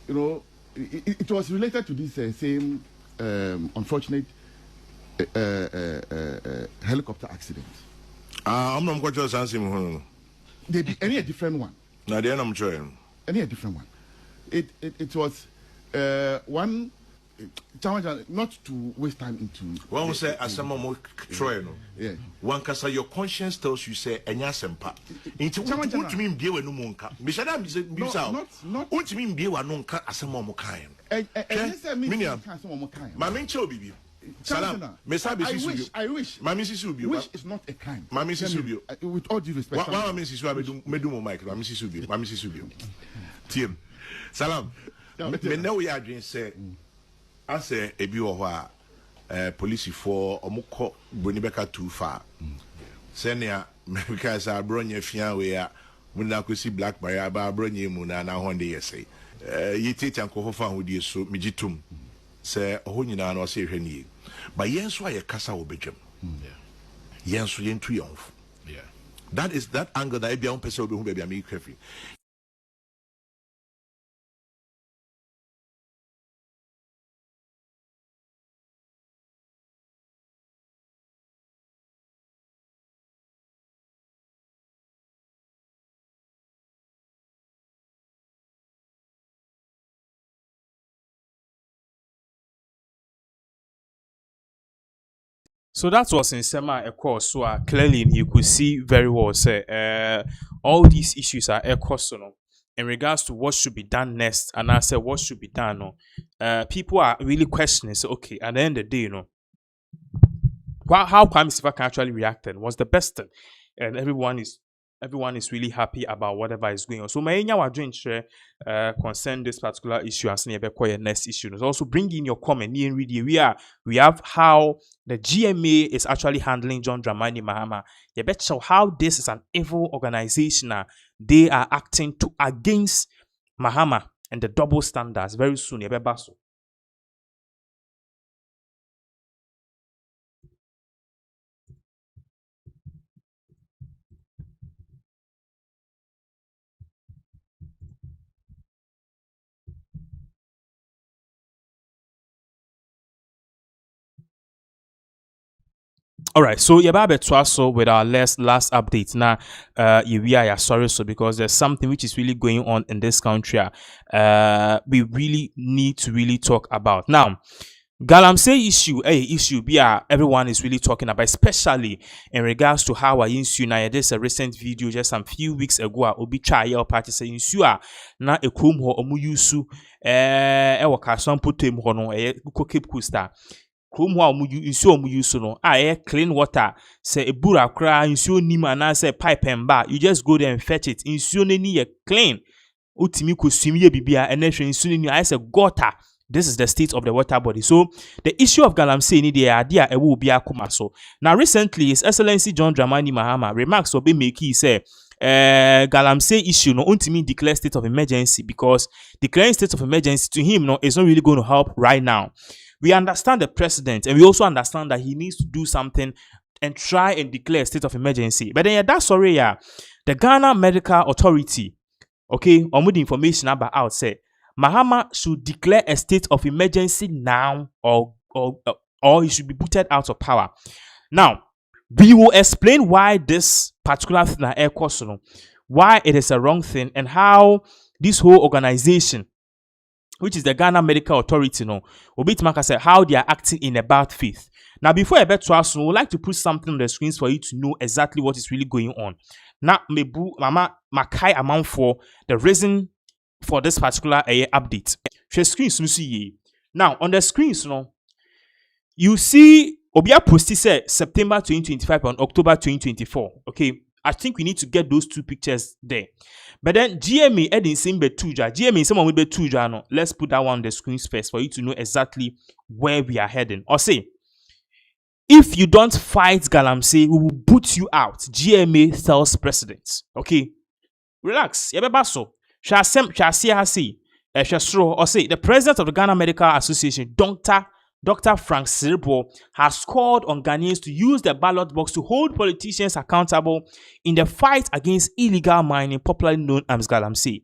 you know it was related to this same unfortunate helicopter accident. I'm not quite sure answering. They be any a different one. Now then I'm trying. Any a different one. It was one not to waste time into one will say as someone more try no. Yeah. One can your conscience tells you say enya sempa. Into what you mean be we no monka. Bishada not what you mean be we no nka asemo mo kan. Mami nche obibi. Salam. I wish. Mami Sisubio. Wish is not a crime. Mami Sisubio. With all due respect. Mami Sisubio. Medu mo mic. Mami Sisubio. Team. Salam. me know we are doing say answer ebi wo ho a police for omukọ bonibeka too far senia because abronya fia we a muna kosi black barrier ba abronya mu na honde yesi yiti tanko fa ho die so migitum se ho nyina na o se hwe nie ba yenso aye kasa wo bedwam yenso yentu yonfo that is that angle that ebia on person obi hu bia me kwafi. So that was in Sema a course. So clearly you could see very well say all these issues are a course in regards to what should be done next, and I said what should be done. People are really questioning. So okay, at the end of the day, how Pinaxtv can actually react and what's the best thing, and everyone is really happy about whatever is going on. So my concern this particular issue and say your next issue. Also bring in your comment. We have how the GMA is actually handling John Dramani Mahama. You bet show how this is an evil organization. They are acting against Mahama and the double standards very soon. You bet so. All right, so Yababe Twaso with our last update now. We are sorry, so because there's something which is really going on in this country. We really need to really talk about now. Galamsey issue everyone is really talking about, especially in regards to how I issue now. There's a recent video just some few weeks ago. Obi try your party saying issue na ekrom ho omu yusu waka some putem ho no Cape Coast. Krom ho omu yusu no clean water say ebura kra nsuo nim ana say pipe and bar. You just go there and fetch it. Nsuo ni ye clean. Utimi ko swim ye bibia and nsuo ni I say gutter. This is the state of the water body. So the issue of Galamsey ni the idea will be akumaso. Now recently, His Excellency John Dramani Mahama remarks obi make say Galamsey issue no ultimately declare state of emergency, because declaring state of emergency to him is not really going to help right now. We understand the president, and we also understand that he needs to do something and try and declare state of emergency. But then that's sorry, the Ghana Medical Authority, okay, on with the information about out say Mahama should declare a state of emergency now, or he should be put out of power. Now, we will explain why this particular thing air course, why it is a wrong thing, and how this whole organization, which is the Ghana Medical Authority, said how they are acting in a bad faith. Now, before I bet to us, we would like to put something on the screens for you to know exactly what is really going on. Now, Mama Makai amount for the reason for this particular update. Now, on the screens, you see Obia posted said September 2025 and October 2024. Okay, I think we need to get those two pictures there. But then GMA Edin Simbe Tuja. GMA someone will be Tuja. No, let's put that one on the screens first for you to know exactly where we are heading. Or say, if you don't fight Galamsey, we will boot you out. GMA tells president. Okay, relax. Yebebaso. Or say the president of the Ghana Medical Association, Dr. Frank St0rms, has called on Ghanaians to use the ballot box to hold politicians accountable in the fight against illegal mining, popularly known as Galamsey.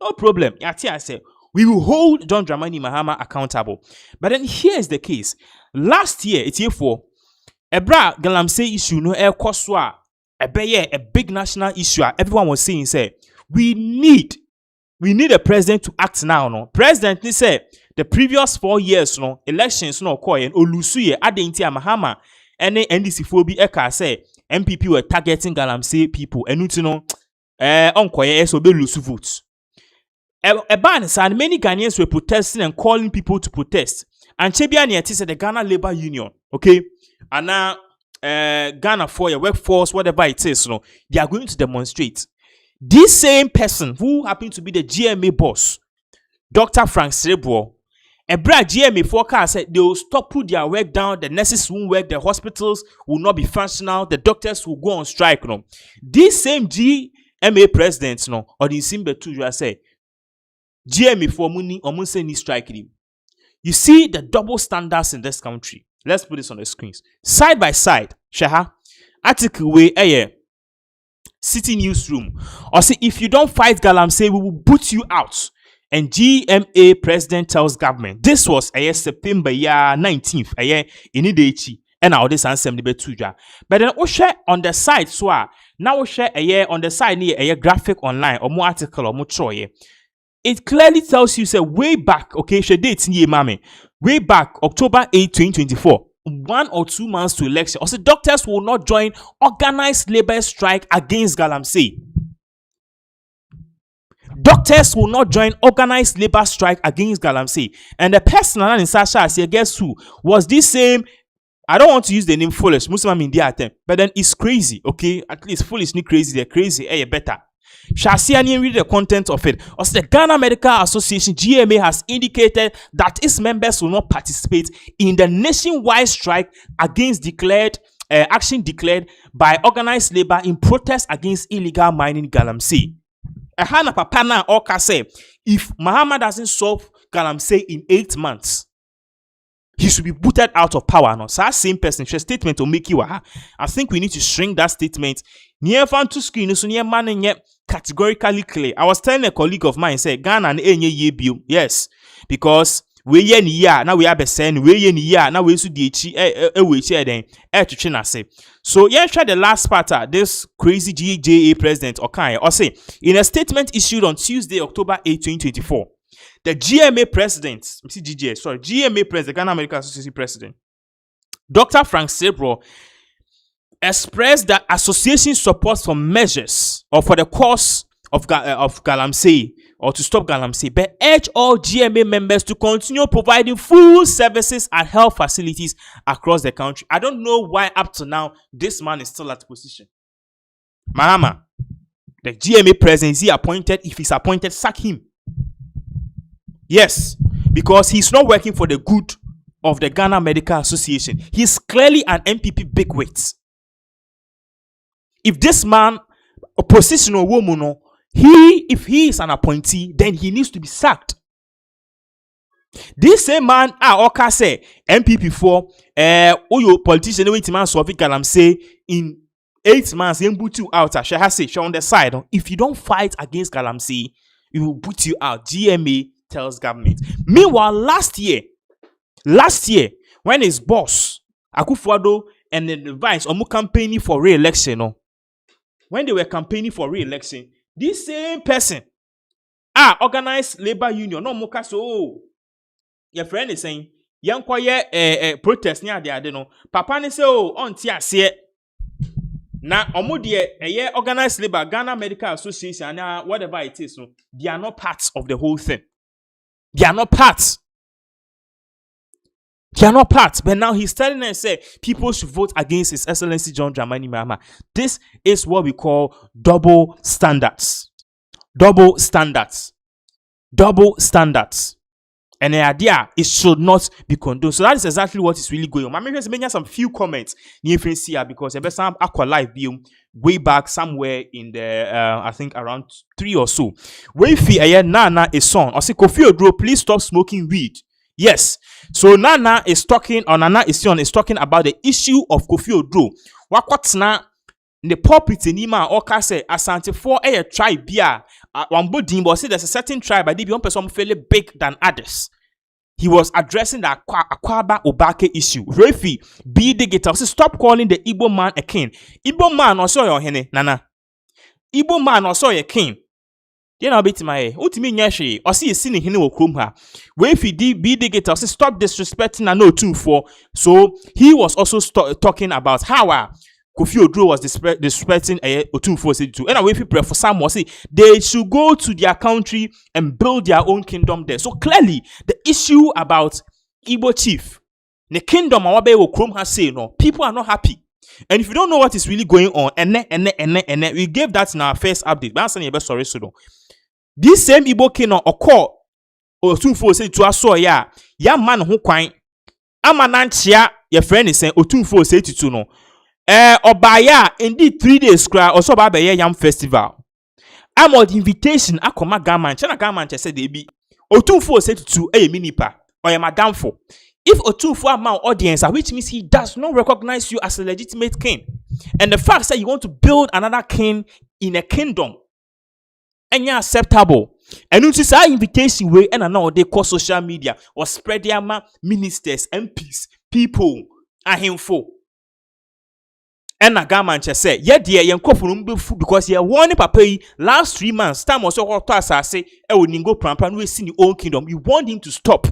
No problem. I say we will hold John Dramani Mahama accountable. But then here's the case. Last year, it's here for a Galamsey issue, no air koswa, a big national issue. Everyone was saying, say, we need a president to act now. No, president ni say the previous 4 years, elections occur and olusuye adenti Mahama and NDC phobi eka say MPP were targeting Galamsey people and onkoye so be lose votes. And many Ghanaians were protesting and calling people to protest. And Chebiani said the Ghana Labor Union, okay, and now Ghana for your workforce, whatever it is, they are going to demonstrate. This same person who happened to be the GMA boss Dr. Frank Cerebro. A brand GMA forecast said they will stop put their work down, the nurses won't work, the hospitals will not be functional, the doctors will go on strike. No, this same GMA president, no, or the Simba too, say GMA for money or say ni strike him. You see the double standards in this country. Let's put this on the screens. Side by side, Shaha, article way City Newsroom. Or say if you don't fight Galamsey, we will boot you out. And GMA president tells government. This was September 19th. Inidechi. And now this answer the betuja. But then we share on the side so now we share on the side near a graphic online or more article or more troye. It clearly tells you say way back, okay, she date niye mame. Way back October 8, 2024. 1 or 2 months to election. Also, doctors will not join organized labor strike against Galamsey. Doctors will not join organized labor strike against Galamsey. And the person in Sasha, I guess who was this same. I don't want to use the name foolish, Muslim in the but then it's crazy, okay? At least foolish, ni crazy, they're crazy, better. Shall see and read the content of it. Also, the Ghana Medical Association GMA has indicated that its members will not participate in the nationwide strike against action declared by organized labor in protest against illegal mining in Galamsey. Hana Papana Oka say, if Muhammad doesn't solve Galamsey in 8 months, he should be booted out of power. No, so that same person, she statement to make you. I think we need to shrink that statement. Near fan to screen, so near man yet categorically clear. I was telling a colleague of mine, say Ghana and ye bill. Yes, because we ye ni ya now we have a sen, we ye ni ya now we su di we then to China say. So yeah, try the last part this crazy GJA president Okai or say in a statement issued on Tuesday, October 8, 2024. The GMA president, GMA president, Ghana Medical Association president, Dr. Frank Cerebro, expressed that association support for measures or for the cause of Galamsey or to stop Galamsey, but urge all GMA members to continue providing full services at health facilities across the country. I don't know why up to now this man is still at position. Mahama, the GMA president, is he appointed? If he's appointed, sack him. Yes, because he's not working for the good of the Ghana Medical Association. He's clearly an MPP bigweight. If this man, a positional woman, if he is an appointee, then he needs to be sacked. This same man, Oka say, MPP for, your politician, wait man, so Galamsey in 8 months, he put you out. She has she on the side. If you don't fight against Galamsey, it will put you out. GMA tells government. Meanwhile, last year, when his boss, Akufo-Addo, and the vice, campaigning for re-election, when they were campaigning for re-election, this same person, organized labor union, no moka so, your friend is saying, young quiet protest near the Papa ne say, on tia say, na omudie organized labor, Ghana Medical Association, whatever it is, they are not parts of the whole thing. They are not parts. But now he's telling us, say, people should vote against His Excellency John Dramani Mahama. This is what we call double standards. And the idea, it should not be condoned. So that is exactly what is really going on. I'm going to make some few comments here because some aqua live view way back somewhere in the I think around 3 or so. When Nana is son, or say Kofi Oduro, please stop smoking weed. Yes. So Nana is talking about the issue of Kofi Oduro. What's na the pulpit in Ima Oka say Asante for a tribe bia one bodimbo say there's a certain tribe I did one person fairly big than others. He was addressing the Akwaba Obake issue. Refi be digital. So stop calling the Igbo man a king. Igbo man also your hene nana. Igbo man also your king. You know bit my ultimate nyashi or see seen hene wo krom ha. Refi be digital. So stop disrespecting and no 2-4. So he was also talking about how Kofi Oduro was disrespecting Otunfo-Sedito. And if pray for some was say they should go to their country and build their own kingdom there. So clearly, the issue about Igbo chief, the kingdom Awabe Okrom has say no, people are not happy. And if you don't know what is really going on, and we gave that in our first update. But I'm sorry, so this same Igbo kingdom occur Otumfo say to aso ya man ho kwan ama nanchia your friend is saying Otumfo say to no obaya indeed 3 days kra also ba be yam festival I'm on invitation akoma gaman chana gaman che say dey bi Otumfo say to minipa or your madam for if Otumfo amount audience which means he does not recognize you as a legitimate king and the fact that you want to build another king in a kingdom and you're acceptable. And you see, our invitation way and now they call social media or spread their ministers, MPs, people, and info. And a gaman say, yeah, dear, young couple because you're one papa last 3 months. Time also what I say, I will go prampan we see your own kingdom. You want him to stop.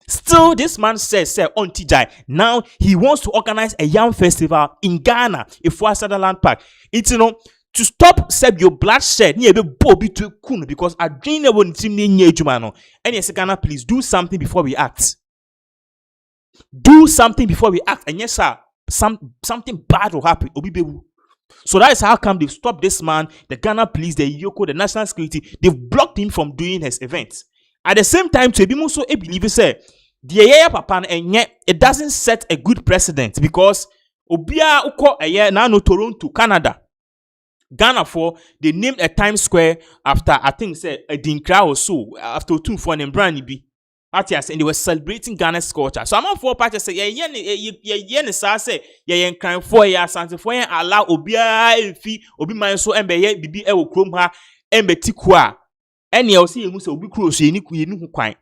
Still, this man says, on TJ, now he wants to organize a young festival in Ghana, a Sutherland Park. It's to stop your bloodshed near Bobby to Kun because I dream about Jumano. And yes, Ghana, please do something before we act. Do something before we act. And yes, sir, something bad will happen. So that is how come they've stopped this man, the Ghana police, the EOCO, the national security, they've blocked him from doing his events. At the same time, to be so a believer say, the papa and yet it doesn't set a good precedent because Obia uko a year now no Toronto, Canada. Ghana for they named a Times Square after I think say a Dinkra or so after 2 and Brandy B. And they were celebrating Ghana's culture. So I'm on 4 parties say yeah crime 4 years something for allow Obia fee Obi man so embe bibi e wo krom ha embe tikwa ene e o se emu se Obi cross ye ni kwan.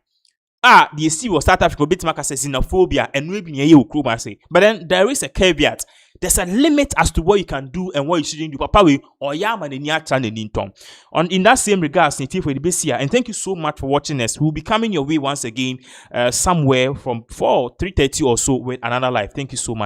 The see was South Africa bit mark as xenophobia and we be ye wo krom say. But then there is a caveat. There's a limit as to what you can do and what you shouldn't do. Papa, we or yam and in that same regards, for the base here. And thank you so much for watching us. We'll be coming your way once again, somewhere from 3:30 or so with another live. Thank you so much.